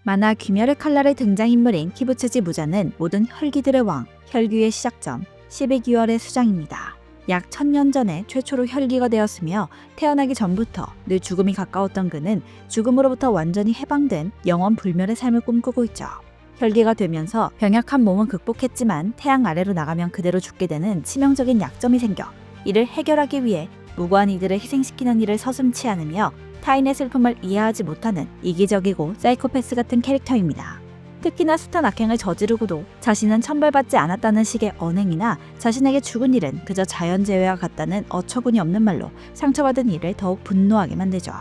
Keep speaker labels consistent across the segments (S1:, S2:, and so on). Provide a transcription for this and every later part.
S1: 만화 귀멸의 칼날의 등장인물인 키부츠지 무자는 모든 혈기들의 왕, 혈귀의 시작점, 12개월의 수장입니다. 약 1000년 전에 최초로 혈기가 되었으며 태어나기 전부터 늘 죽음이 가까웠던 그는 죽음으로부터 완전히 해방된 영원 불멸의 삶을 꿈꾸고 있죠. 혈기가 되면서 병약한 몸은 극복했지만 태양 아래로 나가면 그대로 죽게 되는 치명적인 약점이 생겨 이를 해결하기 위해 무고한 이들을 희생시키는 일을 서슴지 않으며 타인의 슬픔을 이해하지 못하는 이기적이고 사이코패스 같은 캐릭터입니다. 특히나 숱한 악행을 저지르고도 자신은 천벌받지 않았다는 식의 언행이나 자신에게 죽은 일은 그저 자연재해와 같다는 어처구니 없는 말로 상처받은 이를 더욱 분노하게 만들죠.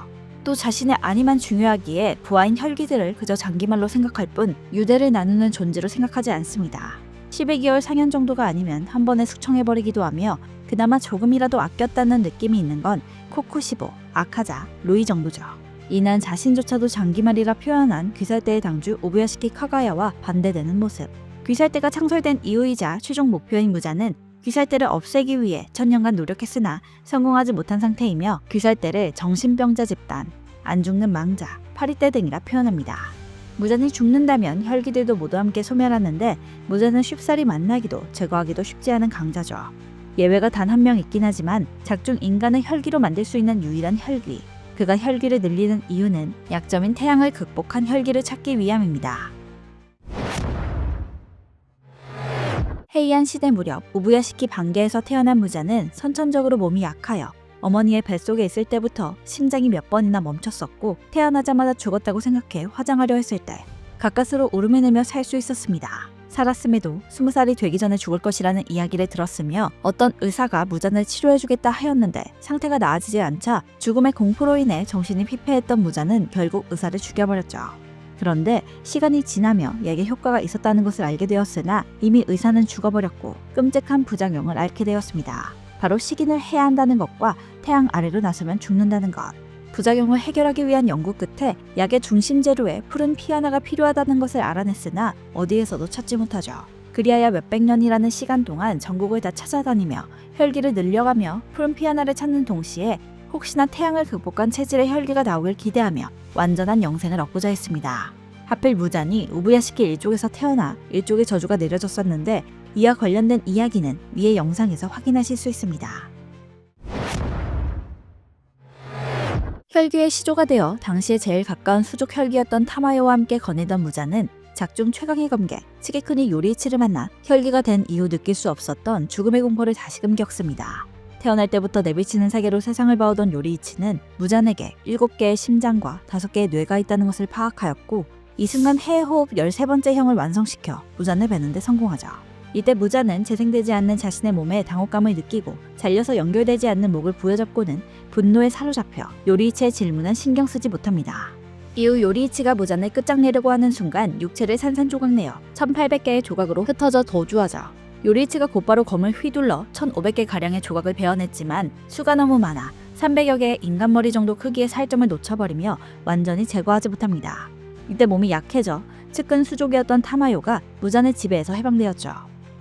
S1: 또 자신의 안위만 중요하기에 부하인 혈기들을 그저 장기말로 생각할 뿐 유대를 나누는 존재로 생각하지 않습니다. 12개월 상현 정도가 아니면 한 번에 숙청해버리기도 하며 그나마 조금이라도 아꼈다는 느낌이 있는 건 코쿠시보, 아카자, 루이 정도죠. 이는 자신조차도 장기말이라 표현한 귀살대의 당주 오부야시키 카가야와 반대되는 모습. 귀살대가 창설된 이유이자 최종 목표인 무자는 귀살대를 없애기 위해 1000년간 노력했으나 성공하지 못한 상태이며 귀살대를 정신병자 집단, 안 죽는 망자, 파리떼 등이라 표현합니다. 무자는 죽는다면 혈기들도 모두 함께 소멸하는데 무자는 쉽사리 만나기도 제거하기도 쉽지 않은 강자죠. 예외가 단 한 명 있긴 하지만 작중 인간을 혈기로 만들 수 있는 유일한 혈기. 그가 혈기를 늘리는 이유는 약점인 태양을 극복한 혈기를 찾기 위함입니다. 헤이안 시대 무렵 오부야시키 반계에서 태어난 무자는 선천적으로 몸이 약하여 어머니의 뱃속에 있을 때부터 심장이 몇 번이나 멈췄었고 태어나자마자 죽었다고 생각해 화장하려 했을 때 가까스로 울음을 살 수 있었습니다. 살았음에도 20살이 되기 전에 죽을 것이라는 이야기를 들었으며 어떤 의사가 무자를 치료해주겠다 하였는데 상태가 나아지지 않자 죽음의 공포로 인해 정신이 피폐했던 무자는 결국 의사를 죽여버렸죠. 그런데 시간이 지나며 약의 효과가 있었다는 것을 알게 되었으나 이미 의사는 죽어버렸고 끔찍한 부작용을 앓게 되었습니다. 바로 식인을 해야 한다는 것과 태양 아래로 나서면 죽는다는 것. 부작용을 해결하기 위한 연구 끝에 약의 중심 재료에 푸른 피아나가 필요하다는 것을 알아냈으나 어디에서도 찾지 못하죠. 그리하여 몇백 년이라는 시간 동안 전국을 다 찾아다니며 혈기를 늘려가며 푸른 피아나를 찾는 동시에 혹시나 태양을 극복한 체질의 혈기가 나오길 기대하며 완전한 영생을 얻고자 했습니다. 하필 무자니 우부야시키 일족에서 태어나 일족의 저주가 내려졌었는데 이와 관련된 이야기는 위의 영상에서 확인하실 수 있습니다. 혈기의 시조가 되어 당시에 제일 가까운 수족 혈기였던 타마요와 함께 거니던 무자는 작중 최강의 검객 츠게쿠니 요리이치를 만나 혈기가 된 이후 느낄 수 없었던 죽음의 공포를 다시금 겪습니다. 태어날 때부터 내비치는 세계로 세상을 봐오던 요리이치는 무자에게 7개의 심장과 5개의 뇌가 있다는 것을 파악하였고 이 순간 해호흡 13번째 형을 완성시켜 무자를 베는데 성공하죠. 이때 무자는 재생되지 않는 자신의 몸에 당혹감을 느끼고 잘려서 연결되지 않는 목을 부여잡고는 분노에 사로잡혀 요리이치의 질문은 신경 쓰지 못합니다. 이후 요리이치가 무자를 끝장내려고 하는 순간 육체를 산산조각내어 1800개의 조각으로 흩어져 도주하죠. 요리이치가 곧바로 검을 휘둘러 1500개가량의 조각을 베어냈지만 수가 너무 많아 300여 개의 인간머리 정도 크기의 살점을 놓쳐버리며 완전히 제거하지 못합니다. 이때 몸이 약해져 측근 수족이었던 타마요가 무자의 지배에서 해방되었죠.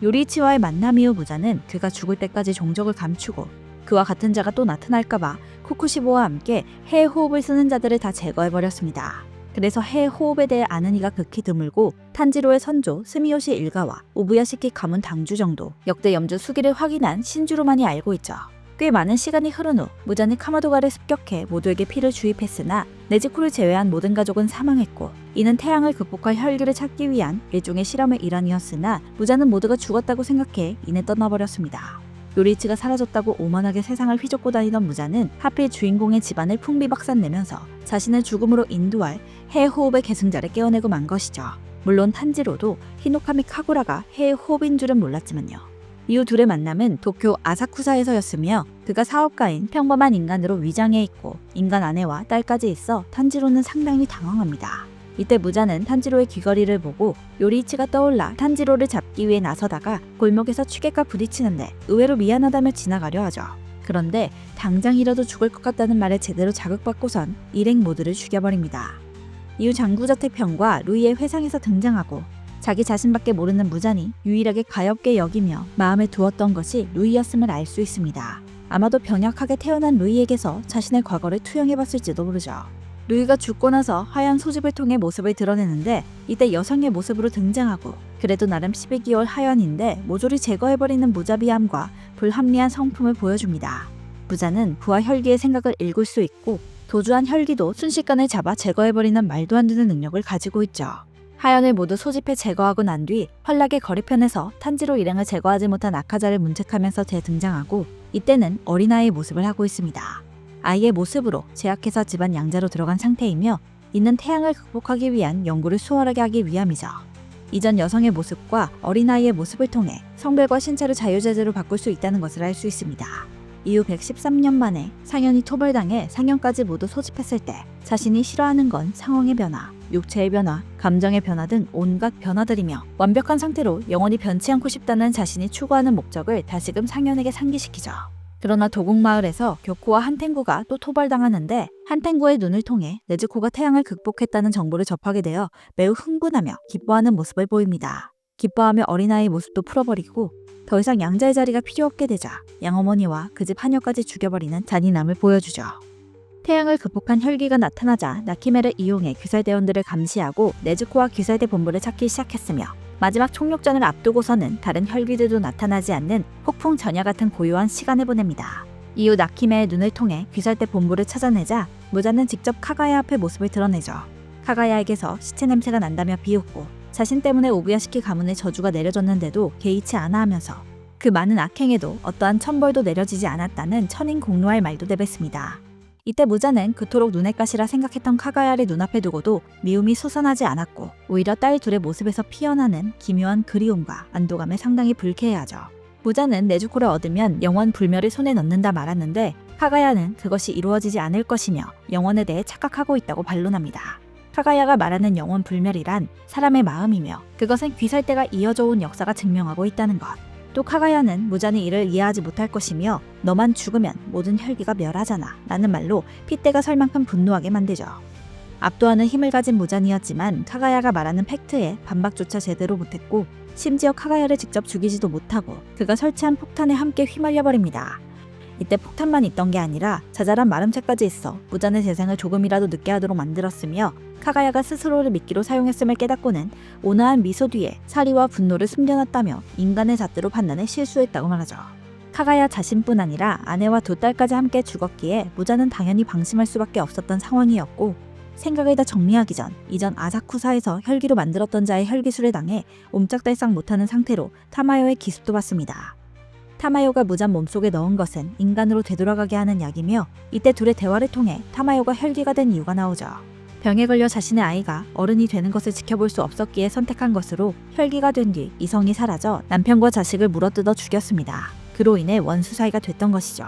S1: 요리이치와의 만남 이후 무자는 그가 죽을 때까지 종적을 감추고 그와 같은 자가 또 나타날까봐 코쿠시보와 함께 해의 호흡을 쓰는 자들을 다 제거해버렸습니다. 그래서 해의 호흡에 대해 아는 이가 극히 드물고 탄지로의 선조 스미요시 일가와 오부야시키 가문 당주 정도 역대 염주 수기를 확인한 신주로만이 알고 있죠. 꽤 많은 시간이 흐른 후 무자는 카마도가를 습격해 모두에게 피를 주입했으나 네지코를 제외한 모든 가족은 사망했고 이는 태양을 극복할 혈기를 찾기 위한 일종의 실험의 일환이었으나 무자는 모두가 죽었다고 생각해 이내 떠나버렸습니다. 요리이치가 사라졌다고 오만하게 세상을 휘젓고 다니던 무자는 하필 주인공의 집안을 풍비박산내면서 자신을 죽음으로 인도할 해의 호흡의 계승자를 깨어내고 만 것이죠. 물론 탄지로도 히노카미 카구라가 해의 호흡인 줄은 몰랐지만요. 이후 둘의 만남은 도쿄 아사쿠사에서였으며 그가 사업가인 평범한 인간으로 위장해 있고 인간 아내와 딸까지 있어 탄지로는 상당히 당황합니다. 이때 무자는 탄지로의 귀걸이를 보고 요리이치가 떠올라 탄지로를 잡기 위해 나서다가 골목에서 취객과 부딪히는데 의외로 미안하다며 지나가려 하죠. 그런데 당장이라도 죽을 것 같다는 말에 제대로 자극받고선 일행 모두를 죽여버립니다. 이후 장구저택편과 루이의 회상에서 등장하고 자기 자신밖에 모르는 무자니 유일하게 가엾게 여기며 마음에 두었던 것이 루이였음을 알 수 있습니다. 아마도 병약하게 태어난 루이에게서 자신의 과거를 투영해봤을지도 모르죠. 루이가 죽고 나서 하얀 소집을 통해 모습을 드러내는데 이때 여성의 모습으로 등장하고 그래도 나름 12개월 하연인데 모조리 제거해버리는 무자비함과 불합리한 성품을 보여줍니다. 무자는 부하 혈기의 생각을 읽을 수 있고 도주한 혈기도 순식간에 잡아 제거해버리는 말도 안 되는 능력을 가지고 있죠. 하연을 모두 소집해 제거하고 난 뒤 환락의 거리편에서 탄지로 일행을 제거하지 못한 아카자를 문책하면서 재등장하고 이때는 어린아이의 모습을 하고 있습니다. 아이의 모습으로 제약회사 집안 양자로 들어간 상태이며 이는 태양을 극복하기 위한 연구를 수월하게 하기 위함이죠. 이전 여성의 모습과 어린아이의 모습을 통해 성별과 신체를 자유자재로 바꿀 수 있다는 것을 알 수 있습니다. 이후 113년 만에 상현이 토벌당해 상현까지 모두 소집했을 때 자신이 싫어하는 건 상황의 변화, 육체의 변화, 감정의 변화 등 온갖 변화들이며 완벽한 상태로 영원히 변치 않고 싶다는 자신이 추구하는 목적을 다시금 상현에게 상기시키죠. 그러나 도곡마을에서 교코와 한탱구가 또 토벌당하는데 한탱구의 눈을 통해 네즈코가 태양을 극복했다는 정보를 접하게 되어 매우 흥분하며 기뻐하는 모습을 보입니다. 기뻐하며 어린아이의 모습도 풀어버리고 더 이상 양자의 자리가 필요 없게 되자 양어머니와 그 집 하녀까지 죽여버리는 잔인함을 보여주죠. 태양을 극복한 혈기가 나타나자 나키메를 이용해 귀살대원들을 감시하고 네즈코와 귀살대 본부를 찾기 시작했으며 마지막 총력전을 앞두고서는 다른 혈기들도 나타나지 않는 폭풍 전야 같은 고요한 시간을 보냅니다. 이후 나키메의 눈을 통해 귀살대 본부를 찾아내자 무자는 직접 카가야 앞에 모습을 드러내죠. 카가야에게서 시체 냄새가 난다며 비웃고 자신 때문에 오부야시키 가문의 저주가 내려졌는데도 개의치 않아 하면서 그 많은 악행에도 어떠한 천벌도 내려지지 않았다는 천인 공로할 말도 내뱉습니다. 이때 무자는 그토록 눈엣 가시라 생각했던 카가야를 눈앞에 두고도 미움이 솟아나지 않았고 오히려 딸 둘의 모습에서 피어나는 기묘한 그리움과 안도감에 상당히 불쾌해하죠. 무자는 네즈코를 얻으면 영원 불멸을 손에 넣는다 말았는데 카가야는 그것이 이루어지지 않을 것이며 영원에 대해 착각하고 있다고 반론합니다. 카가야가 말하는 영원 불멸이란 사람의 마음이며 그것은 귀살대가 이어져 온 역사가 증명하고 있다는 것. 또 카가야는 무자는 이를 이해하지 못할 것이며 너만 죽으면 모든 혈기가 멸하잖아 라는 말로 핏대가 설 만큼 분노하게 만들죠. 압도하는 힘을 가진 무잔이었지만 카가야가 말하는 팩트에 반박조차 제대로 못했고 심지어 카가야를 직접 죽이지도 못하고 그가 설치한 폭탄에 함께 휘말려버립니다. 이때 폭탄만 있던 게 아니라 자잘한 마름체까지 있어 무잔의 재생을 조금이라도 늦게 하도록 만들었으며 카가야가 스스로를 미끼로 사용했음을 깨닫고는 온화한 미소 뒤에 사리와 분노를 숨겨놨다며 인간의 잣대로 판단해 실수했다고 말하죠. 카가야 자신뿐 아니라 아내와 두 딸까지 함께 죽었기에 무자는 당연히 방심할 수밖에 없었던 상황이었고 생각을 다 정리하기 전 이전 아사쿠사에서 혈기로 만들었던 자의 혈기술에 당해 옴짝달싹 못하는 상태로 타마요의 기습도 받습니다. 타마요가 무잔 몸속에 넣은 것은 인간으로 되돌아가게 하는 약이며 이때 둘의 대화를 통해 타마요가 혈기가 된 이유가 나오죠. 병에 걸려 자신의 아이가 어른이 되는 것을 지켜볼 수 없었기에 선택한 것으로 혈기가 된 뒤 이성이 사라져 남편과 자식을 물어뜯어 죽였습니다. 그로 인해 원수 사이가 됐던 것이죠.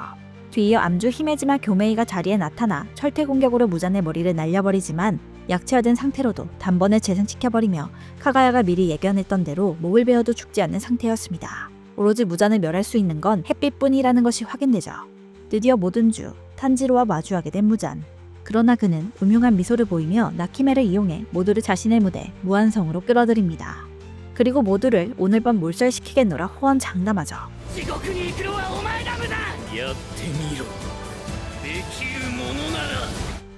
S1: 뒤이어 암주 히메지마 교메이가 자리에 나타나 철퇴 공격으로 무잔의 머리를 날려버리지만 약체화된 상태로도 단번에 재생시켜버리며 카가야가 미리 예견했던 대로 목을 베어도 죽지 않는 상태였습니다. 오로지 무잔을 멸할 수 있는 건 햇빛뿐이라는 것이 확인되죠. 드디어 모든 주 탄지로와 마주하게 된 무잔. 그러나 그는 음흉한 미소를 보이며 나키메를 이용해 모두를 자신의 무대 무한성으로 끌어들입니다. 그리고 모두를 오늘 밤 몰살시키겠노라 호언장담하죠.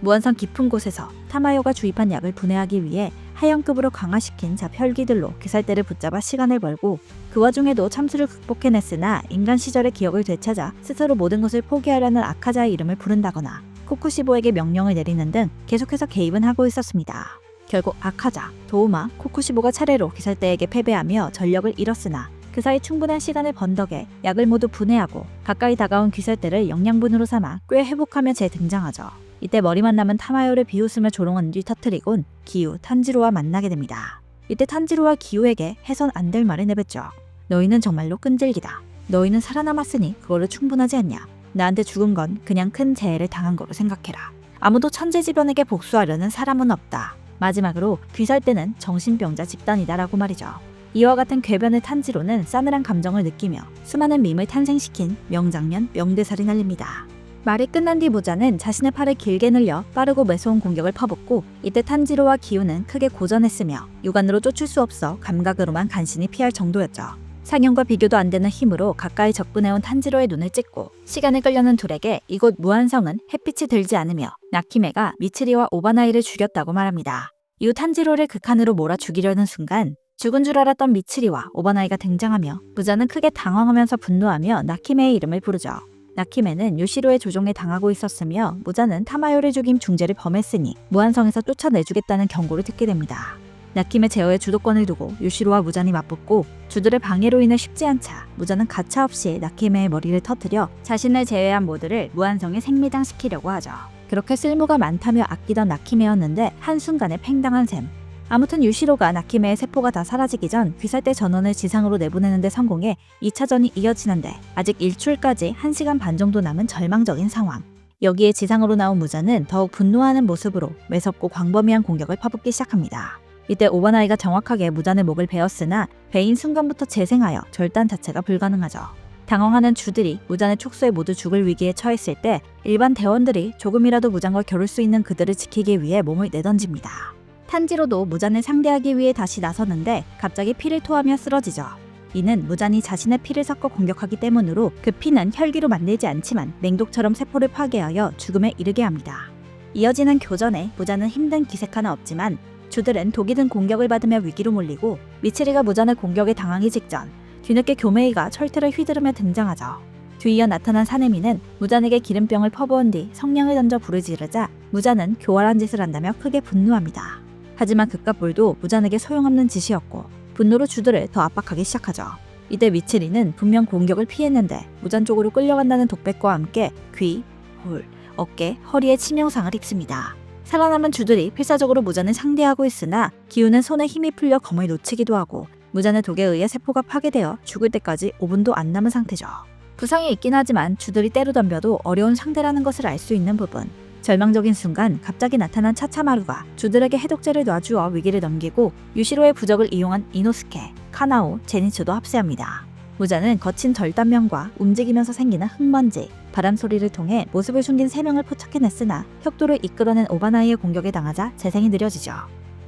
S1: 무한성 깊은 곳에서 타마요가 주입한 약을 분해하기 위해 하연급으로 강화시킨 잡혈기들로 귀살대를 붙잡아 시간을 벌고 그 와중에도 참수를 극복해냈으나 인간 시절의 기억을 되찾아 스스로 모든 것을 포기하려는 아카자의 이름을 부른다거나 코쿠시보에게 명령을 내리는 등 계속해서 개입은 하고 있었습니다. 결국 아카자, 도우마, 코쿠시보가 차례로 귀살대에게 패배하며 전력을 잃었으나 그 사이 충분한 시간을 번 덕에 약을 모두 분해하고 가까이 다가온 귀살대를 영양분으로 삼아 꽤 회복하며 재등장하죠. 이때 머리만 남은 타마요를 비웃으며 조롱한 뒤 터뜨리곤 기우, 탄지로와 만나게 됩니다. 이때 탄지로와 기우에게 해선 안 될 말을 내뱉죠. 너희는 정말로 끈질기다. 너희는 살아남았으니 그걸로 충분하지 않냐. 나한테 죽은 건 그냥 큰 재해를 당한 거로 생각해라. 아무도 천재지변에게 복수하려는 사람은 없다. 마지막으로 귀살대는 정신병자 집단이다 라고 말이죠. 이와 같은 궤변의 탄지로는 싸늘한 감정을 느끼며 수많은 밈을 탄생시킨 명장면, 명대사를 날립니다. 말이 끝난 뒤 무자는 자신의 팔을 길게 늘려 빠르고 매서운 공격을 퍼붓고 이때 탄지로와 기우는 크게 고전했으며 육안으로 쫓을 수 없어 감각으로만 간신히 피할 정도였죠. 상형과 비교도 안 되는 힘으로 가까이 접근해온 탄지로의 눈을 찢고 시간을 끌려는 둘에게 이곳 무한성은 햇빛이 들지 않으며 나키메가 미츠리와 오바나이를 죽였다고 말합니다. 이후 탄지로를 극한으로 몰아 죽이려는 순간 죽은 줄 알았던 미츠리와 오바나이가 등장하며 무자는 크게 당황하면서 분노하며 나키메의 이름을 부르죠. 나키메는 요시로의 조종에 당하고 있었으며 무자는 타마요를 죽임 중죄를 범했으니 무한성에서 쫓아내주겠다는 경고를 듣게 됩니다. 나키메 제어의 주도권을 두고 요시로와 무잔이 맞붙고 주들의 방해로 인해 쉽지 않자 무자는 가차없이 나키메의 머리를 터뜨려 자신을 제외한 모두를 무한성에 생미당시키려고 하죠. 그렇게 쓸모가 많다며 아끼던 나키메였는데 한순간에 팽당한 셈. 아무튼 요시로가 나키메의 세포가 다 사라지기 전 귀살대 전원을 지상으로 내보내는 데 성공해 2차전이 이어지는데 아직 일출까지 1시간 반 정도 남은 절망적인 상황. 여기에 지상으로 나온 무자는 더욱 분노하는 모습으로 매섭고 광범위한 공격을 퍼붓기 시작합니다. 이때 오바나이가 정확하게 무잔의 목을 베었으나 베인 순간부터 재생하여 절단 자체가 불가능하죠. 당황하는 주들이 무잔의 촉수에 모두 죽을 위기에 처했을 때 일반 대원들이 조금이라도 무잔과 겨룰 수 있는 그들을 지키기 위해 몸을 내던집니다. 탄지로도 무잔을 상대하기 위해 다시 나서는데 갑자기 피를 토하며 쓰러지죠. 이는 무잔이 자신의 피를 섞어 공격하기 때문으로 그 피는 혈기로 만들지 않지만 맹독처럼 세포를 파괴하여 죽음에 이르게 합니다. 이어지는 교전에 무잔은 힘든 기색 하나 없지만 주들은 독이 든 공격을 받으며 위기로 몰리고 미츠리가 무잔의 공격에 당하기 직전 뒤늦게 교메이가 철퇴를 휘두르며 등장하죠. 뒤이어 나타난 사네미는 무잔에게 기름병을 퍼부은 뒤 성냥을 던져 불을 지르자 무잔은 교활한 짓을 한다며 크게 분노합니다. 하지만 그깟 불도 무잔에게 소용없는 짓이었고 분노로 주들을 더 압박하기 시작하죠. 이때 미츠리는 분명 공격을 피했는데 무잔 쪽으로 끌려간다는 독백과 함께 귀, 볼, 어깨, 허리에 치명상을 입습니다. 살아남은 주들이 필사적으로 무잔을 상대하고 있으나 기우는 손에 힘이 풀려 검을 놓치기도 하고 무잔의 독에 의해 세포가 파괴되어 죽을 때까지 5분도 안 남은 상태죠. 부상이 있긴 하지만 주들이 때로 덤벼도 어려운 상대라는 것을 알 수 있는 부분. 절망적인 순간 갑자기 나타난 차차마루가 주들에게 해독제를 놔주어 위기를 넘기고 유시로의 부적을 이용한 이노스케, 카나오, 제니츠도 합세합니다. 무자는 거친 절단면과 움직이면서 생기는 흙먼지, 바람 소리를 통해 모습을 숨긴 3명을 포착해냈으나 혁도를 이끌어낸 오바나이의 공격에 당하자 재생이 느려지죠.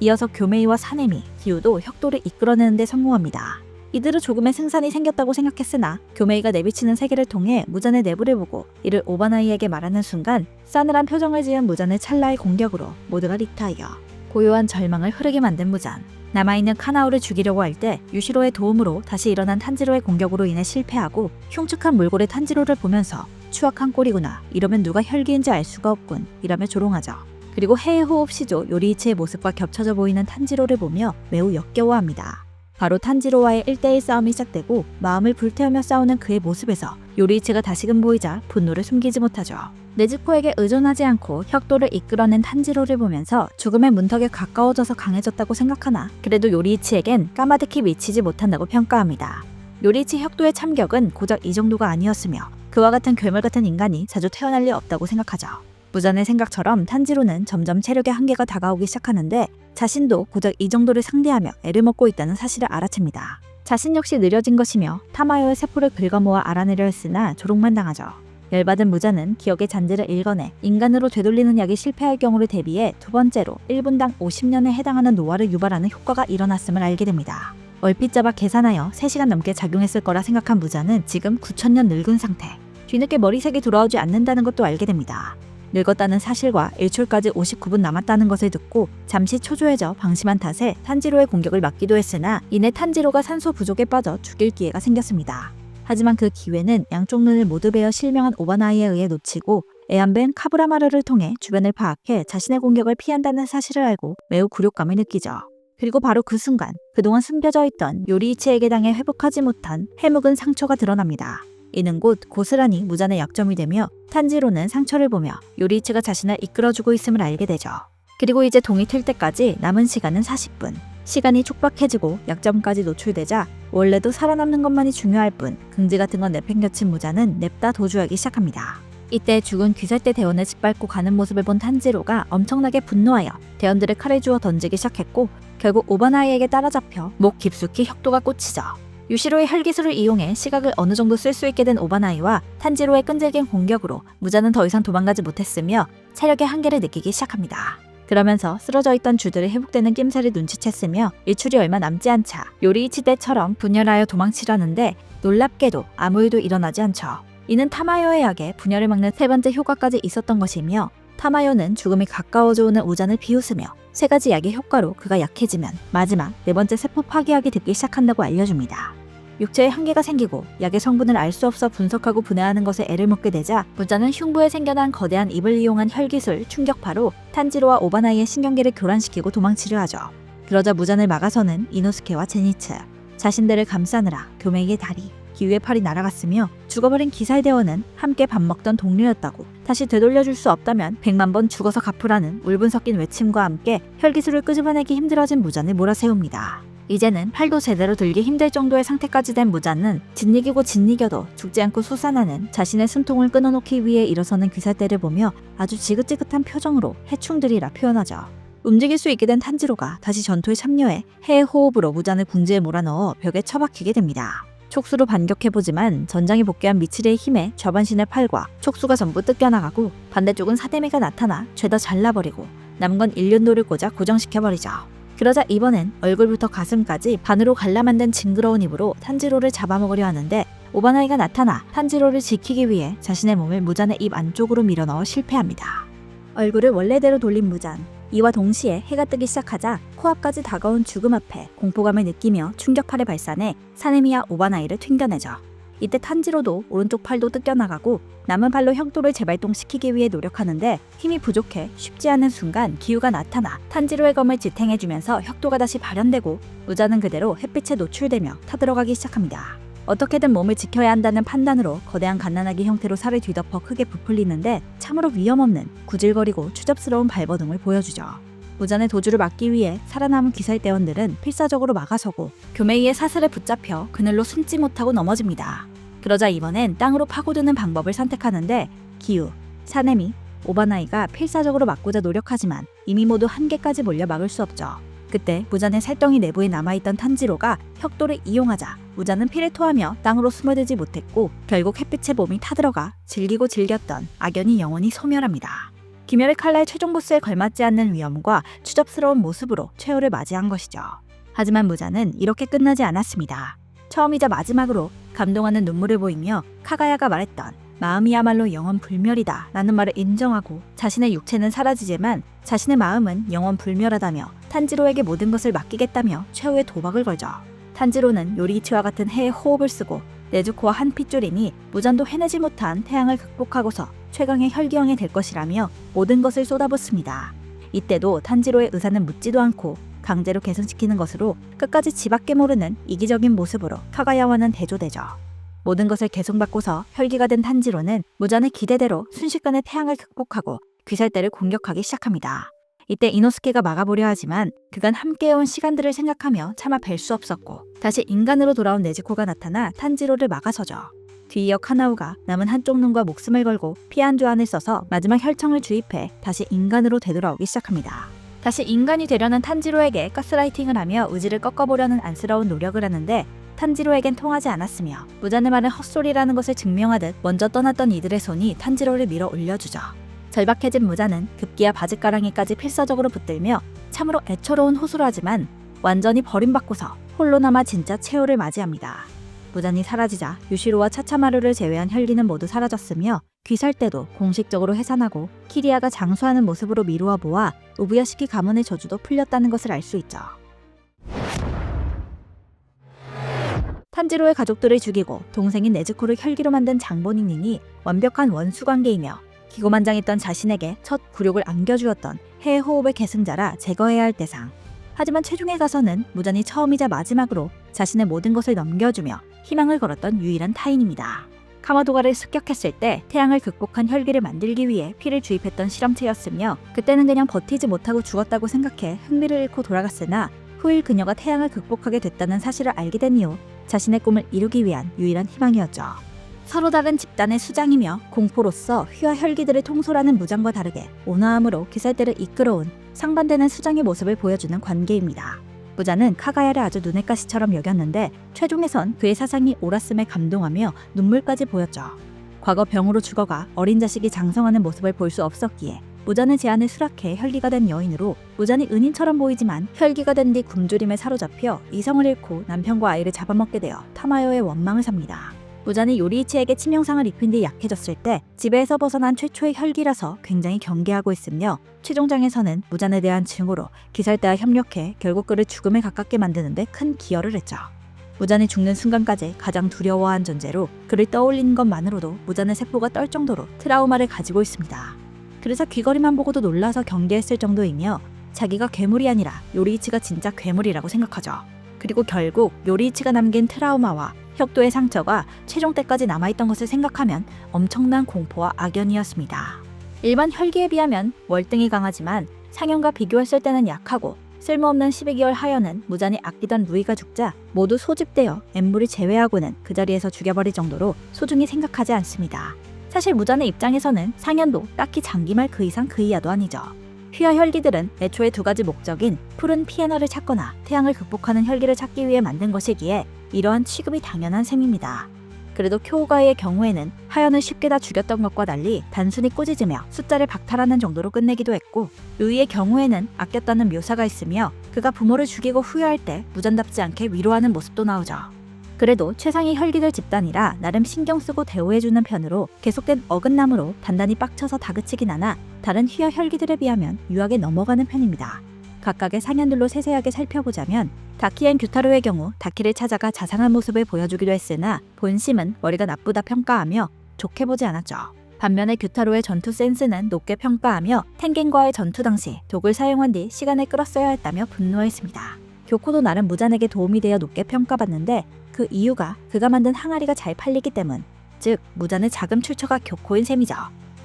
S1: 이어서 교메이와 사네미, 기우도 혁도를 이끌어내는 데 성공합니다. 이들은 조금의 승산이 생겼다고 생각했으나 교메이가 내비치는 세계를 통해 무잔의 내부를 보고 이를 오바나이에게 말하는 순간 싸늘한 표정을 지은 무잔의 찰나의 공격으로 모두가 리타이어 고요한 절망을 흐르게 만든 무잔. 남아있는 카나오를 죽이려고 할 때 유시로의 도움으로 다시 일어난 탄지로의 공격으로 인해 실패하고 흉측한 몰골의 탄지로를 보면서 추악한 꼴이구나, 이러면 누가 혈기인지 알 수가 없군, 이라며 조롱하죠. 그리고 해의 호흡 시조 요리이치의 모습과 겹쳐져 보이는 탄지로를 보며 매우 역겨워합니다. 바로 탄지로와의 1대1 싸움이 시작되고 마음을 불태우며 싸우는 그의 모습에서 요리이치가 다시금 보이자 분노를 숨기지 못하죠. 네즈코에게 의존하지 않고 혁도를 이끌어낸 탄지로를 보면서 죽음의 문턱에 가까워져서 강해졌다고 생각하나 그래도 요리이치에겐 까마득히 미치지 못한다고 평가합니다. 요리이치 혁도의 참격은 고작 이 정도가 아니었으며 그와 같은 괴물 같은 인간이 자주 태어날 리 없다고 생각하죠. 무잔의 생각처럼 탄지로는 점점 체력의 한계가 다가오기 시작하는데 자신도 고작 이 정도를 상대하며 애를 먹고 있다는 사실을 알아챕니다. 자신 역시 느려진 것이며 타마요의 세포를 긁어모아 알아내려 했으나 조롱만 당하죠. 열받은 무자는 기억의 잔재를 읽어내 인간으로 되돌리는 약이 실패할 경우를 대비해 두 번째로 1분당 50년에 해당하는 노화를 유발하는 효과가 일어났음을 알게 됩니다. 얼핏 잡아 계산하여 3시간 넘게 작용했을 거라 생각한 무자는 지금 9,000년 늙은 상태. 뒤늦게 머리색이 돌아오지 않는다는 것도 알게 됩니다. 늙었다는 사실과 일출까지 59분 남았다는 것을 듣고 잠시 초조해져 방심한 탓에 탄지로의 공격을 막기도 했으나 이내 탄지로가 산소 부족에 빠져 죽일 기회가 생겼습니다. 하지만 그 기회는 양쪽 눈을 모두 베어 실명한 오바나이에 의해 놓치고 애완벤 카브라마르를 통해 주변을 파악해 자신의 공격을 피한다는 사실을 알고 매우 굴욕감을 느끼죠. 그리고 바로 그 순간 그동안 숨겨져 있던 요리이치에게 당해 회복하지 못한 해묵은 상처가 드러납니다. 이는 곧 고스란히 무잔의 약점이 되며 탄지로는 상처를 보며 요리이치가 자신을 이끌어주고 있음을 알게 되죠. 그리고 이제 동이 틀 때까지 남은 시간은 40분. 시간이 촉박해지고 약점까지 노출되자 원래도 살아남는 것만이 중요할 뿐 긍지 같은 건 내팽겨친 무자는 냅다 도주하기 시작합니다. 이때 죽은 귀살대 대원을 짓밟고 가는 모습을 본 탄지로가 엄청나게 분노하여 대원들의 칼을 주워 던지기 시작했고 결국 오바나이에게 따라잡혀 목 깊숙이 혁도가 꽂히죠. 유시로의 혈기술을 이용해 시각을 어느 정도 쓸 수 있게 된 오바나이와 탄지로의 끈질긴 공격으로 무자는 더 이상 도망가지 못했으며 체력의 한계를 느끼기 시작합니다. 그러면서 쓰러져 있던 주들을 회복되는 낌새를 눈치챘으며 일출이 얼마 남지 않자 요리이치 때처럼 분열하여 도망치려는데 놀랍게도 아무 일도 일어나지 않죠. 이는 타마요의 약에 분열을 막는 세 번째 효과까지 있었던 것이며 타마요는 죽음이 가까워져 오는 우잔을 비웃으며 세 가지 약의 효과로 그가 약해지면 마지막 네 번째 세포 파괴약이 듣기 시작한다고 알려줍니다. 육체에 한계가 생기고 약의 성분을 알 수 없어 분석하고 분해하는 것에 애를 먹게 되자 무자는 흉부에 생겨난 거대한 입을 이용한 혈기술 충격파로 탄지로와 오바나이의 신경계를 교란시키고 도망치려 하죠. 그러자 무잔을 막아서는 이노스케와 제니츠, 자신들을 감싸느라 교메이의 다리, 기우의 팔이 날아갔으며 죽어버린 기살대원은 함께 밥 먹던 동료였다고 다시 되돌려줄 수 없다면 100만 번 죽어서 갚으라는 울분 섞인 외침과 함께 혈기술을 끄집어내기 힘들어진 무잔을 몰아세웁니다. 이제는 팔도 제대로 들기 힘들 정도의 상태까지 된 무자는 짓이기고 짓이겨도 죽지 않고 솟아나는 자신의 숨통을 끊어놓기 위해 일어서는 귀살대를 보며 아주 지긋지긋한 표정으로 해충들이라 표현하죠. 움직일 수 있게 된 탄지로가 다시 전투에 참여해 해의 호흡으로 무잔을 궁지에 몰아넣어 벽에 처박히게 됩니다. 촉수로 반격해보지만 전장에 복귀한 미치리의 힘에 좌반신의 팔과 촉수가 전부 뜯겨나가고 반대쪽은 사데미가 나타나 죄다 잘라버리고 남은 건 일륜돌을 꽂아 고정시켜버리죠. 그러자 이번엔 얼굴부터 가슴까지 반으로 갈라 만든 징그러운 입으로 탄지로를 잡아먹으려 하는데 오바나이가 나타나 탄지로를 지키기 위해 자신의 몸을 무잔의 입 안쪽으로 밀어넣어 실패합니다. 얼굴을 원래대로 돌린 무잔. 이와 동시에 해가 뜨기 시작하자 코앞까지 다가온 죽음 앞에 공포감을 느끼며 충격파를 발산해 사네미와 오바나이를 튕겨내죠. 이때 탄지로도 오른쪽 팔도 뜯겨나가고 남은 팔로 혁도를 재발동시키기 위해 노력하는데 힘이 부족해 쉽지 않은 순간 기우가 나타나 탄지로의 검을 지탱해주면서 혁도가 다시 발현되고 무자는 그대로 햇빛에 노출되며 타들어가기 시작합니다. 어떻게든 몸을 지켜야 한다는 판단으로 거대한 갓난아기 형태로 살을 뒤덮어 크게 부풀리는데 참으로 위험없는 구질거리고 추접스러운 발버둥을 보여주죠. 무잔의 도주를 막기 위해 살아남은 귀살대원들은 필사적으로 막아서고 교메이의 사슬에 붙잡혀 그늘로 숨지 못하고 넘어집니다. 그러자 이번엔 땅으로 파고드는 방법을 선택하는데 기우, 사네미, 오바나이가 필사적으로 막고자 노력하지만 이미 모두 한계까지 몰려 막을 수 없죠. 그때 무잔의 살덩이 내부에 남아있던 탄지로가 혁도를 이용하자 무잔은 피를 토하며 땅으로 숨어들지 못했고 결국 햇빛에 몸이 타들어가 질기고 질겼던 악연이 영원히 소멸합니다. 귀멸의 칼날 최종 보스에 걸맞지 않는 위험과 추접스러운 모습으로 최후를 맞이한 것이죠. 하지만 무자는 이렇게 끝나지 않았습니다. 처음이자 마지막으로 감동하는 눈물을 보이며 카가야가 말했던 마음이야말로 영원 불멸이다 라는 말을 인정하고 자신의 육체는 사라지지만 자신의 마음은 영원 불멸하다며 탄지로에게 모든 것을 맡기겠다며 최후의 도박을 걸죠. 탄지로는 요리이치와 같은 해의 호흡을 쓰고 네즈코와 한 핏줄이니 무잔도 해내지 못한 태양을 극복하고서 최강의 혈기왕이 될 것이라며 모든 것을 쏟아붓습니다. 이때도 탄지로의 의사는 묻지도 않고 강제로 개선시키는 것으로 끝까지 지밖에 모르는 이기적인 모습으로 카가야와는 대조되죠. 모든 것을 계속받고서 혈기가 된 탄지로는 무잔의 기대대로 순식간에 태양을 극복하고 귀살대를 공격하기 시작합니다. 이때 이노스케가 막아보려 하지만 그간 함께해온 시간들을 생각하며 차마 뵐 수 없었고 다시 인간으로 돌아온 네즈코가 나타나 탄지로를 막아서죠. 뒤이어 카나우가 남은 한쪽 눈과 목숨을 걸고 피안주안을 써서 마지막 혈청을 주입해 다시 인간으로 되돌아오기 시작합니다. 다시 인간이 되려는 탄지로에게 가스라이팅을 하며 의지를 꺾어보려는 안쓰러운 노력을 하는데 탄지로에겐 통하지 않았으며 무잔의 말은 헛소리라는 것을 증명하듯 먼저 떠났던 이들의 손이 탄지로를 밀어 올려주죠. 절박해진 무자는 급기야 바짓가랑이까지 필사적으로 붙들며 참으로 애처로운 호소하지만 완전히 버림받고서 홀로 남아 진짜 최후를 맞이합니다. 무잔이 사라지자 유시로와 차차마루를 제외한 혈기는 모두 사라졌으며 귀살대도 공식적으로 해산하고 키리아가 장수하는 모습으로 미루어 보아 우부야시키 가문의 저주도 풀렸다는 것을 알 수 있죠. 탄지로의 가족들을 죽이고 동생인 네즈코를 혈기로 만든 장본인 닌이 완벽한 원수 관계이며 기고만장했던 자신에게 첫 굴욕을 안겨주었던 해의 호흡의 계승자라 제거해야 할 대상. 하지만 최종에 가서는 무잔이 처음이자 마지막으로 자신의 모든 것을 넘겨주며 희망을 걸었던 유일한 타인입니다. 카마도가를 습격했을 때 태양을 극복한 혈기를 만들기 위해 피를 주입했던 실험체였으며 그때는 그냥 버티지 못하고 죽었다고 생각해 흥미를 잃고 돌아갔으나 후일 그녀가 태양을 극복하게 됐다는 사실을 알게 된 이후 자신의 꿈을 이루기 위한 유일한 희망이었죠. 서로 다른 집단의 수장이며 공포로서 휘와 혈기들을 통솔하는 무장과 다르게 온화함으로 귀살대를 이끌어온 상반되는 수장의 모습을 보여주는 관계입니다. 무자는 카가야를 아주 눈의 가시처럼 여겼는데 최종에선 그의 사상이 옳았음에 감동하며 눈물까지 보였죠. 과거 병으로 죽어가 어린 자식이 장성하는 모습을 볼 수 없었기에 무잔의 제안에 수락해 혈기가 된 여인으로 무잔이 은인처럼 보이지만 혈기가 된 뒤 굶주림에 사로잡혀 이성을 잃고 남편과 아이를 잡아먹게 되어 타마요의 원망을 삽니다. 무잔이 요리이치에게 치명상을 입힌 뒤 약해졌을 때 지배에서 벗어난 최초의 혈기라서 굉장히 경계하고 있으며 최종장에서는 무잔에 대한 증오로 기살대와 협력해 결국 그를 죽음에 가깝게 만드는 데 큰 기여를 했죠. 무잔이 죽는 순간까지 가장 두려워한 존재로 그를 떠올리는 것만으로도 무잔의 세포가 떨 정도로 트라우마를 가지고 있습니다. 그래서 귀걸이만 보고도 놀라서 경계했을 정도이며 자기가 괴물이 아니라 요리이치가 진짜 괴물이라고 생각하죠. 그리고 결국 요리이치가 남긴 트라우마와 혁도의 상처가 최종 때까지 남아있던 것을 생각하면 엄청난 공포와 악연이었습니다. 일반 혈기에 비하면 월등히 강하지만 상현과 비교했을 때는 약하고 쓸모없는 12개월 하연은 무잔이 아끼던 루이가 죽자 모두 소집되어 엠물을 제외하고는 그 자리에서 죽여버릴 정도로 소중히 생각하지 않습니다. 사실 무잔의 입장에서는 상현도 딱히 장기말 그 이상 그 이하도 아니죠. 휘하 혈기들은 애초에 두 가지 목적인 푸른 피에너를 찾거나 태양을 극복하는 혈기를 찾기 위해 만든 것이기에 이러한 취급이 당연한 셈입니다. 그래도 쿄우가이의 경우에는 하연을 쉽게 다 죽였던 것과 달리 단순히 꾸짖으며 숫자를 박탈하는 정도로 끝내기도 했고 루이의 경우에는 아꼈다는 묘사가 있으며 그가 부모를 죽이고 후회할 때 무잔답지 않게 위로하는 모습도 나오죠. 그래도 최상위 혈기들 집단이라 나름 신경쓰고 대우해주는 편으로 계속된 어긋남으로 단단히 빡쳐서 다그치긴 하나 다른 휘하 혈기들에 비하면 유하게 넘어가는 편입니다. 각각의 상현들로 세세하게 살펴보자면 다키엔 규타로의 경우 다키를 찾아가 자상한 모습을 보여주기도 했으나 본심은 머리가 나쁘다 평가하며 좋게 보지 않았죠. 반면에 규타로의 전투 센스는 높게 평가하며 텐겐과의 전투 당시 독을 사용한 뒤 시간을 끌었어야 했다며 분노했습니다. 교코도 나름 무잔에게 도움이 되어 높게 평가받는데 그 이유가 그가 만든 항아리가 잘 팔리기 때문, 즉 무잔의 자금 출처가 교코인 셈이죠.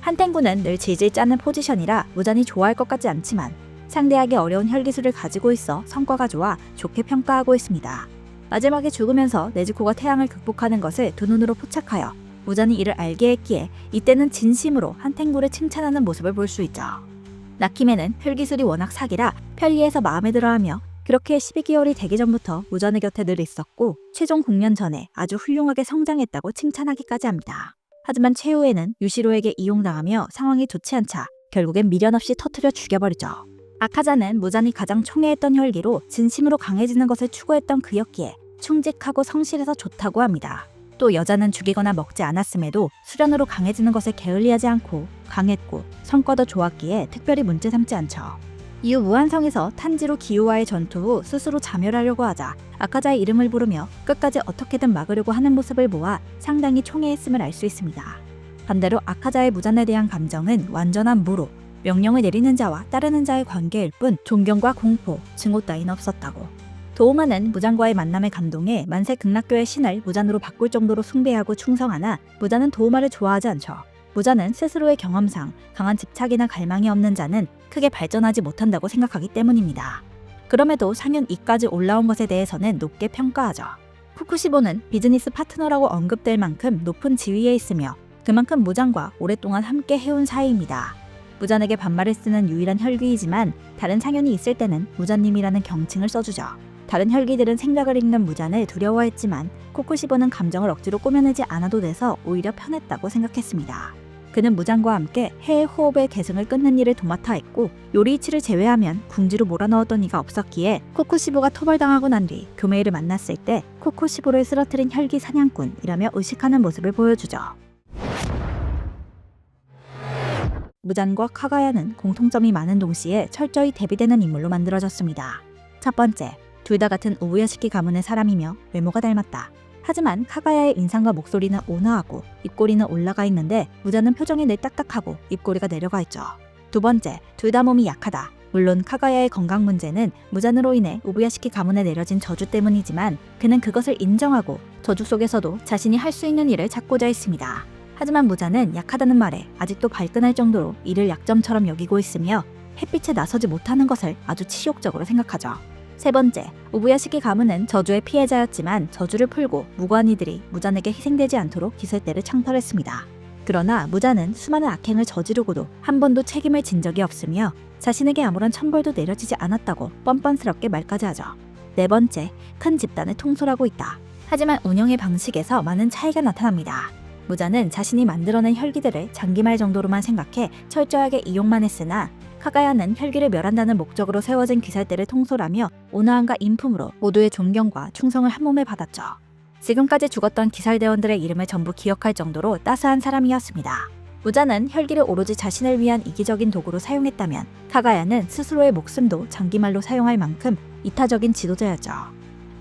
S1: 한텐구는 늘 질질 짜는 포지션이라 무잔이 좋아할 것 같지 않지만 상대하기 어려운 혈기술을 가지고 있어 성과가 좋아 좋게 평가하고 있습니다. 마지막에 죽으면서 네즈코가 태양을 극복하는 것을 두 눈으로 포착하여 무잔이 이를 알게 했기에 이때는 진심으로 한텐구를 칭찬하는 모습을 볼 수 있죠. 나키메는 혈기술이 워낙 사기라 편리해서 마음에 들어하며 그렇게 12개월이 되기 전부터 무잔의 곁에 늘 있었고 최종 공연 전에 아주 훌륭하게 성장했다고 칭찬하기까지 합니다. 하지만 최후에는 유시로에게 이용당하며 상황이 좋지 않자 결국엔 미련 없이 터뜨려 죽여버리죠. 아카자는 무잔이 가장 총애했던 혈기로 진심으로 강해지는 것을 추구했던 그였기에 충직하고 성실해서 좋다고 합니다. 또 여자는 죽이거나 먹지 않았음에도 수련으로 강해지는 것을 게을리하지 않고 강했고 성과도 좋았기에 특별히 문제 삼지 않죠. 이후 무한성에서 탄지로 기우와의 전투 후 스스로 자멸하려고 하자 아카자의 이름을 부르며 끝까지 어떻게든 막으려고 하는 모습을 보아 상당히 총애했음을 알 수 있습니다. 반대로 아카자의 무잔에 대한 감정은 완전한 무로, 명령을 내리는 자와 따르는 자의 관계일 뿐 존경과 공포, 증오 따윈 없었다고. 도우마는 무잔과의 만남에 감동해 만세 극락교의 신을 무잔으로 바꿀 정도로 숭배하고 충성하나 무잔은 도우마를 좋아하지 않죠. 무잔은 스스로의 경험상 강한 집착이나 갈망이 없는 자는 크게 발전하지 못한다고 생각하기 때문입니다. 그럼에도 상현 2까지 올라온 것에 대해서는 높게 평가하죠. 쿠쿠시보는 비즈니스 파트너라고 언급될 만큼 높은 지위에 있으며 그만큼 무잔과 오랫동안 함께 해온 사이입니다. 무잔에게 반말을 쓰는 유일한 혈기이지만 다른 상현이 있을 때는 무잔님이라는 경칭을 써주죠. 다른 혈기들은 생각을 읽는 무잔을 두려워했지만 코쿠시보는 감정을 억지로 꾸며내지 않아도 돼서 오히려 편했다고 생각했습니다. 그는 무잔과 함께 해의 호흡의 계승을 끊는 일을 도맡아 했고 요리이치를 제외하면 궁지로 몰아넣었던 이가 없었기에 코쿠시보가 토벌당하고 난 뒤 교메이를 만났을 때 코쿠시보를 쓰러뜨린 혈기 사냥꾼이라며 의식하는 모습을 보여주죠. 무잔과 카가야는 공통점이 많은 동시에 철저히 대비되는 인물로 만들어졌습니다. 첫 번째, 둘 다 같은 우부야시키 가문의 사람이며 외모가 닮았다. 하지만 카가야의 인상과 목소리는 온화하고 입꼬리는 올라가 있는데 무잔은 표정이 늘 딱딱하고 입꼬리가 내려가 있죠. 두 번째, 둘 다 몸이 약하다. 물론 카가야의 건강 문제는 무잔으로 인해 우부야시키 가문에 내려진 저주 때문이지만 그는 그것을 인정하고 저주 속에서도 자신이 할 수 있는 일을 찾고자 했습니다. 하지만 무잔은 약하다는 말에 아직도 발끈할 정도로 이를 약점처럼 여기고 있으며 햇빛에 나서지 못하는 것을 아주 치욕적으로 생각하죠. 세 번째, 우부야시키 가문은 저주의 피해자였지만 저주를 풀고 무고한 이들이 무잔에게 희생되지 않도록 기설대를 창설했습니다. 그러나 무잔은 수많은 악행을 저지르고도 한 번도 책임을 진 적이 없으며 자신에게 아무런 천벌도 내려지지 않았다고 뻔뻔스럽게 말까지 하죠. 네 번째, 큰 집단을 통솔하고 있다. 하지만 운영의 방식에서 많은 차이가 나타납니다. 무자는 자신이 만들어낸 혈기들을 장기말 정도로만 생각해 철저하게 이용만 했으나 카가야는 혈기를 멸한다는 목적으로 세워진 귀살대를 통솔하며 온화함과 인품으로 모두의 존경과 충성을 한몸에 받았죠. 지금까지 죽었던 기살대원들의 이름을 전부 기억할 정도로 따스한 사람이었습니다. 무자는 혈기를 오로지 자신을 위한 이기적인 도구로 사용했다면 카가야는 스스로의 목숨도 장기말로 사용할 만큼 이타적인 지도자였죠.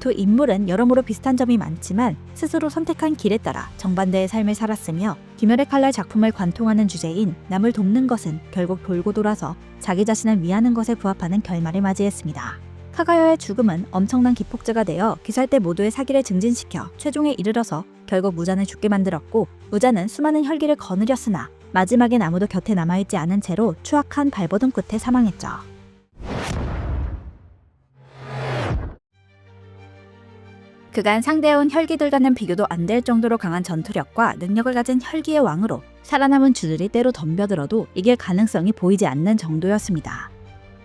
S1: 두 인물은 여러모로 비슷한 점이 많지만 스스로 선택한 길에 따라 정반대의 삶을 살았으며 귀멸의 칼날 작품을 관통하는 주제인 남을 돕는 것은 결국 돌고 돌아서 자기 자신을 위하는 것에 부합하는 결말을 맞이했습니다. 카가야의 죽음은 엄청난 기폭제가 되어 귀살대 모두의 사기를 증진시켜 최종에 이르러서 결국 무자는 죽게 만들었고 무자는 수많은 혈기를 거느렸으나 마지막엔 아무도 곁에 남아있지 않은 채로 추악한 발버둥 끝에 사망했죠. 그간 상대해온 혈기들과는 비교도 안 될 정도로 강한 전투력과 능력을 가진 혈기의 왕으로 살아남은 주들이 때로 덤벼들어도 이길 가능성이 보이지 않는 정도였습니다.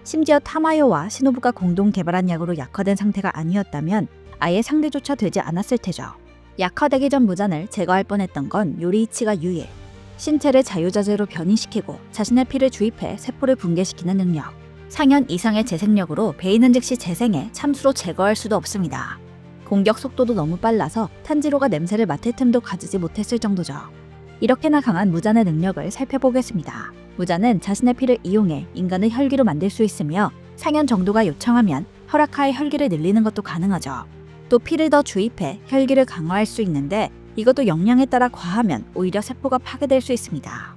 S1: 심지어 타마요와 시노부가 공동 개발한 약으로 약화된 상태가 아니었다면 아예 상대조차 되지 않았을 테죠. 약화되기 전 무잔을 제거할 뻔했던 건 요리이치가 유일. 신체를 자유자재로 변이시키고 자신의 피를 주입해 세포를 붕괴시키는 능력. 상현 이상의 재생력으로 베이는 즉시 재생해 참수로 제거할 수도 없습니다. 공격 속도도 너무 빨라서 탄지로가 냄새를 맡을 틈도 가지지 못했을 정도죠. 이렇게나 강한 무잔의 능력을 살펴보겠습니다. 무잔은 자신의 피를 이용해 인간을 혈기로 만들 수 있으며 상현 정도가 요청하면 허락하에 혈기를 늘리는 것도 가능하죠. 또 피를 더 주입해 혈기를 강화할 수 있는데 이것도 역량에 따라 과하면 오히려 세포가 파괴될 수 있습니다.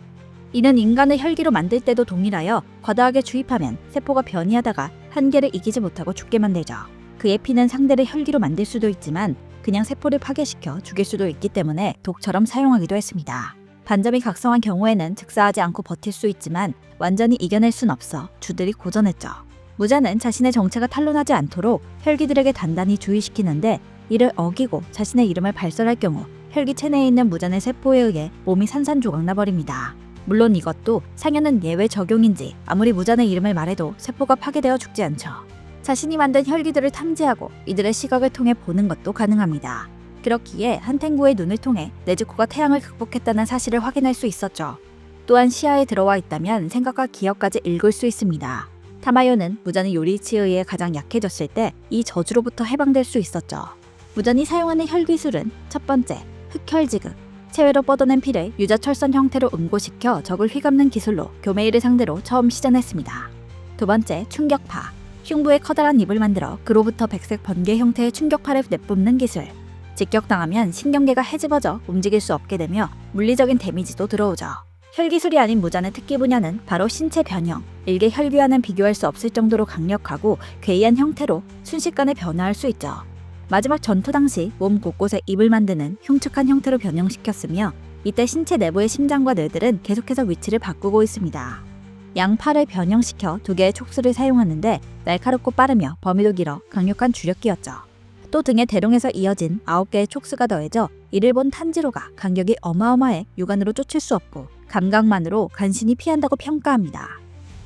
S1: 이는 인간을 혈기로 만들 때도 동일하여 과다하게 주입하면 세포가 변이하다가 한계를 이기지 못하고 죽게 만들죠. 그의 피는 상대를 혈기로 만들 수도 있지만 그냥 세포를 파괴시켜 죽일 수도 있기 때문에 독처럼 사용하기도 했습니다. 반점이 각성한 경우에는 즉사하지 않고 버틸 수 있지만 완전히 이겨낼 순 없어 주들이 고전했죠. 무자는 자신의 정체가 탄로나지 않도록 혈기들에게 단단히 주의시키는데 이를 어기고 자신의 이름을 발설할 경우 혈기 체내에 있는 무잔의 세포에 의해 몸이 산산조각나버립니다. 물론 이것도 상현은 예외 적용인지 아무리 무잔의 이름을 말해도 세포가 파괴되어 죽지 않죠. 자신이 만든 혈기들을 탐지하고 이들의 시각을 통해 보는 것도 가능합니다. 그렇기에 한텐구의 눈을 통해 네즈코가 태양을 극복했다는 사실을 확인할 수 있었죠. 또한 시야에 들어와 있다면 생각과 기억까지 읽을 수 있습니다. 타마요는 무잔이 요리이치에 의해 가장 약해졌을 때 이 저주로부터 해방될 수 있었죠. 무잔이 사용하는 혈기술은 첫 번째, 흑혈지극. 체외로 뻗어낸 피를 유자철선 형태로 응고시켜 적을 휘감는 기술로 교메이를 상대로 처음 시전했습니다. 두 번째, 충격파. 흉부에 커다란 입을 만들어 그로부터 백색 번개 형태의 충격파를 내뿜는 기술. 직격당하면 신경계가 헤집어져 움직일 수 없게 되며 물리적인 데미지도 들어오죠. 혈기술이 아닌 무잔의 특기 분야는 바로 신체 변형. 일개 혈기와는 비교할 수 없을 정도로 강력하고 괴이한 형태로 순식간에 변화할 수 있죠. 마지막 전투 당시 몸 곳곳에 입을 만드는 흉측한 형태로 변형시켰으며 이때 신체 내부의 심장과 뇌들은 계속해서 위치를 바꾸고 있습니다. 양팔을 변형시켜 두 개의 촉수를 사용하는데 날카롭고 빠르며 범위도 길어 강력한 주력기였죠. 또 등의 대롱에서 이어진 9개의 촉수가 더해져 이를 본 탄지로가 간격이 어마어마해 육안으로 쫓을 수 없고 감각만으로 간신히 피한다고 평가합니다.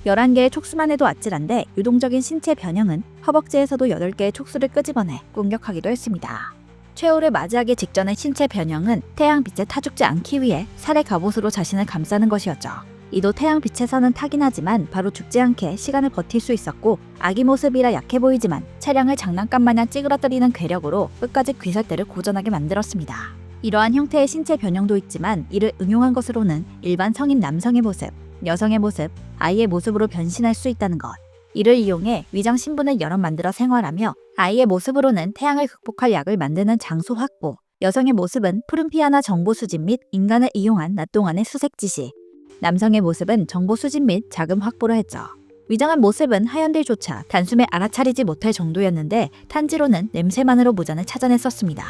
S1: 11개의 촉수만 해도 아찔한데 유동적인 신체 변형은 허벅지에서도 8개의 촉수를 끄집어내 공격하기도 했습니다. 최후를 맞이하기 직전의 신체 변형은 태양빛에 타죽지 않기 위해 살의 갑옷으로 자신을 감싸는 것이었죠. 이도 태양빛에서는 타긴 하지만 바로 죽지 않게 시간을 버틸 수 있었고 아기 모습이라 약해 보이지만 차량을 장난감 마냥 찌그러뜨리는 괴력으로 끝까지 귀살대를 고전하게 만들었습니다. 이러한 형태의 신체 변형도 있지만 이를 응용한 것으로는 일반 성인 남성의 모습, 여성의 모습, 아이의 모습으로 변신할 수 있다는 것. 이를 이용해 위장 신분을 여러 만들어 생활하며 아이의 모습으로는 태양을 극복할 약을 만드는 장소 확보, 여성의 모습은 푸른 피아나 정보 수집 및 인간을 이용한 낮 동안의 수색 지시, 남성의 모습은 정보 수집 및 자금 확보를 했죠. 위장한 모습은 하연들조차 단숨에 알아차리지 못할 정도였는데 탄지로는 냄새만으로 무잔을 찾아냈었습니다.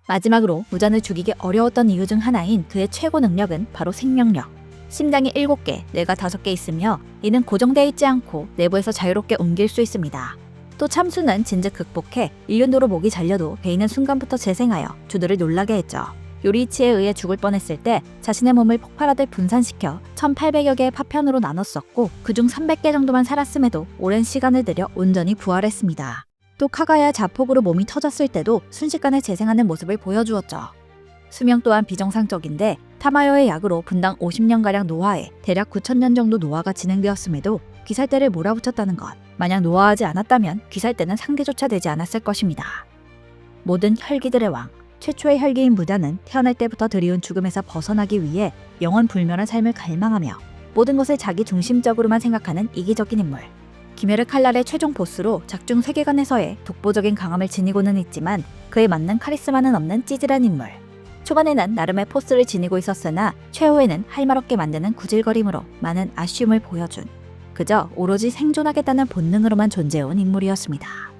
S1: 마지막으로 무잔을 죽이기 어려웠던 이유 중 하나인 그의 최고 능력은 바로 생명력. 심장이 7개, 뇌가 5개 있으며 이는 고정되어 있지 않고 내부에서 자유롭게 옮길 수 있습니다. 또 참수는 진즉 극복해 일륜도로 목이 잘려도 베이는 순간부터 재생하여 주들을 놀라게 했죠. 요리이치에 의해 죽을 뻔했을 때 자신의 몸을 폭발하듯 분산시켜 1800여 개의 파편으로 나눴었고 그중 300개 정도만 살았음에도 오랜 시간을 들여 온전히 부활했습니다. 또 카가야 자폭으로 몸이 터졌을 때도 순식간에 재생하는 모습을 보여주었죠. 수명 또한 비정상적인데 타마요의 약으로 분당 50년가량 노화에 대략 9,000년 정도 노화가 진행되었음에도 귀살대를 몰아붙였다는 것. 만약 노화하지 않았다면 귀살대는 상대조차 되지 않았을 것입니다. 모든 혈기들의 왕. 최초의 혈기인 무다는 태어날 때부터 드리운 죽음에서 벗어나기 위해 영원 불멸한 삶을 갈망하며 모든 것을 자기 중심적으로만 생각하는 이기적인 인물. 기멸의 칼날의 최종 보스로 작중 세계관에서의 독보적인 강함을 지니고는 있지만 그에 맞는 카리스마는 없는 찌질한 인물. 초반에는 나름의 포스를 지니고 있었으나 최후에는 할 말 없게 만드는 구질거림으로 많은 아쉬움을 보여준 그저 오로지 생존하겠다는 본능으로만 존재해온 인물이었습니다.